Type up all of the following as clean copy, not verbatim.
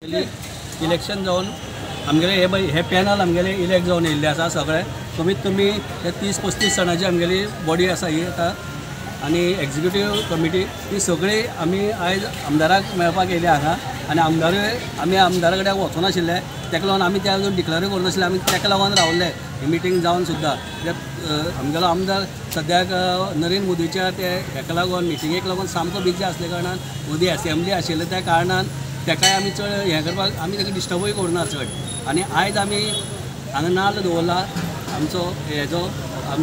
Election जावन आमगेले हे पॅनल आमगेले इलेक्ट जावन येयल्ले आसा सगळे कमीत कमी 30-35 जाणांची आमगेली बॉडी आसा ही आतां आनी एक्झिक्युटीव कमिटी ही सगळी आमी आयज आमदाराक मेळपाक येयले हांगा आनी आमी आमदारा कडेन वचनाशिल्ले तेका लागून आमी त्या डिक्लेरूय करनाशिल्ले आमी तेका लागून रावल्ले ही मिटींग जावन सुद्दां आमगेलो आमदार सद्याक नरेंद्र मोदीच्या ते हेका लागून मिटिंगेक लागून सामको बिजी आसले कारणान मोदी असेंब्ली आशिल्ले त्या कारणान तेकाय आमी चड हें करपाक आमी तेका डिस्टर्बूय करूना चड आनी आयज आमी हांगा नाल्ल दवरला आमचो हेजो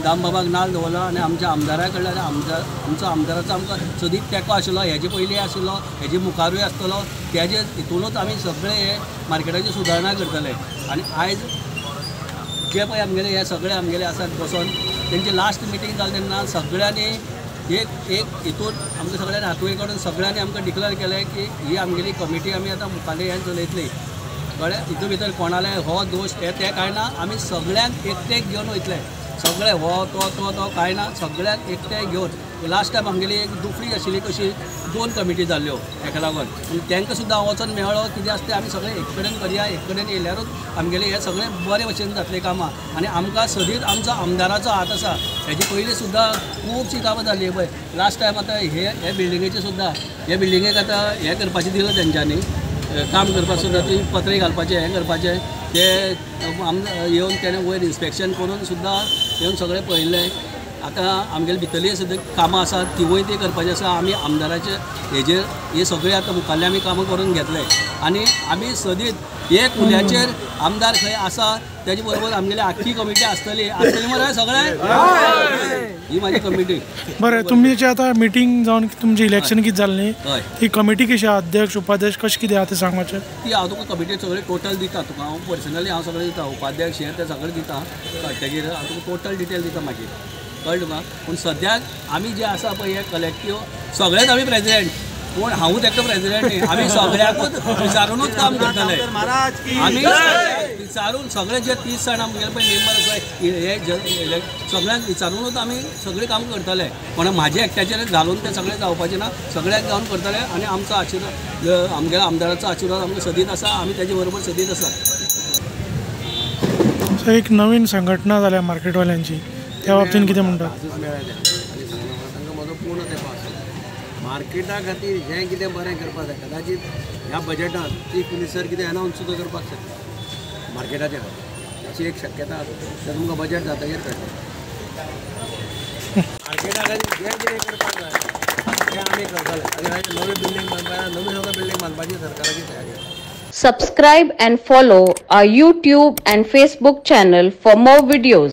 दामबाबाक नाल्ल दवरला आनी आमच्या आमदारा कडल्यान आमचो आमदाराचो आमकां सदीक तेंको आशिल्लो हेजे पयलीं आशिल्लो हेजे मुखारूय आसतलो तेजे हितूनूच आमी सगळे हे मार्केटाची सुदारणा करतले आनी आयज जे पळय आमगेले हे सगळे आमगेले आसात बसून तेंची लास्ट मिटींग जाली तेन्ना सगळ्यांनी एक हितून आमकां सगळ्यांनी हातूय काडून सगळ्यांनी आमकां डिक्लेअर केलें की ही आमगेली कमिटी आमी आतां मुखाल्ली हें चलयतली कळ्ळें हितून भितर कोणाले हो दोश ते कांयना आमी सगळ्यांक एकटेक घेवन वयतले सगळे हो तो कांय ना सगळ्यांक एकटे घेवन लास्ट टायम आमगेली एक दुफडी आशिल्ली कशी 2 कमिटी जाल्ल्यो हेका लागून आनी तांकां सुद्दां वचून मेळ्ळो कितें आसता तें आमी सगळे एक कडेन करया एक कडेन येयल्यारूच आमगेले हे सगळे बरे भशेन जातले कामां आनी आमकां सदीत आमचो आमदाराचो हात आसा हेजे पयलीं सुद्दां खुबशीं कामां जाल्लीं पळय लास्ट टायम आतां हे बिल्डिंगेचे सुद्दां हे बिल्डिंगेक आतां हें करपाचें दिलें तेंच्यांनी काम करपाक सुद्दां ती पत्रे घालपाचें हें करपाचें ते येवन तेणें वयर इन्स्पेक्शन करून सुद्दां येवन सगळें पळयल्लें आतां आमगेले भितरली सुद्दां कामां आसात तिवूय ती करपाची आसा आमी आमदाराचे हेजेर हे सगळे आतां मुखाल्ले आमी कामां करून घेतले आनी आमी सदीत एक उल्याचेर आमदार खंय आसा तेजे बरोबर आमगेली आख्खी कमिटी आसतली मरे सगळे ही म्हाजी कमिटी बरें तुमची आतां मिटींग जावन तुमचें इलेक्शन कितें जालें न्ही ही कमिटी कशी अध्यक्ष उपाध्यक्ष कशें कितें आहा तें सांग मातशें ती हांव तुका कमिटी सगळे टोटल दिता तुका हांव पर्सनली हांव सगळें दिता उपाध्यक्ष हें तें सगळें दिता तेजेर हांव तुका टोटल डिटेल दिता मागीर कळ्ळें तुका पूण सद्याक आमी जे आसा पळय हे कलेक्टीव सगळेच आमी प्रेजिडेंट पूण हांवूच एकटो प्रेजिडेंट न्ही आमी सगळ्याकूच विचारूनच काम करतले आमी विचारून सगळे जे 30 जाण आमगेले पळय मेंबर आसा हे सगळ्यांक विचारूनच आमी सगळें काम करतले पण म्हाजे एकट्याचेर घालून तें सगळें जावपाचें ना सगळ्यांक जावन करतले आनी आमचो आशिर्वाद आमगेल्या आमदाराचो आशिर्वाद आमकां सदीत आसा आमी तेजे बरोबर सदीत आसा एक नवीन संघटना जाल्या मार्केटवाल्यांची त्या बाबतीन कितें म्हणटा म्हजो पूर्ण तेंको आसा मार्केटा खातीर जें कितें बरें करपाक जाय कदाचित ह्या बजेटांत चीफ मिनिस्टर कितें अनावन्स सुद्दां करपाक शकता मार्केटाच्या खातीर अशी एक शक्यता आसा तें तुमकां बजेट जातकीर कळटा मार्केटा खातीर जें कितें करपाक जाय तें आमी करतले आनी नवी बिल्डींग बांदपाक नवी सगळें बिल्डींग बांदपाची सरकाराची तयारी आसा. Subscribe and follow our YouTube and Facebook channel for more videos.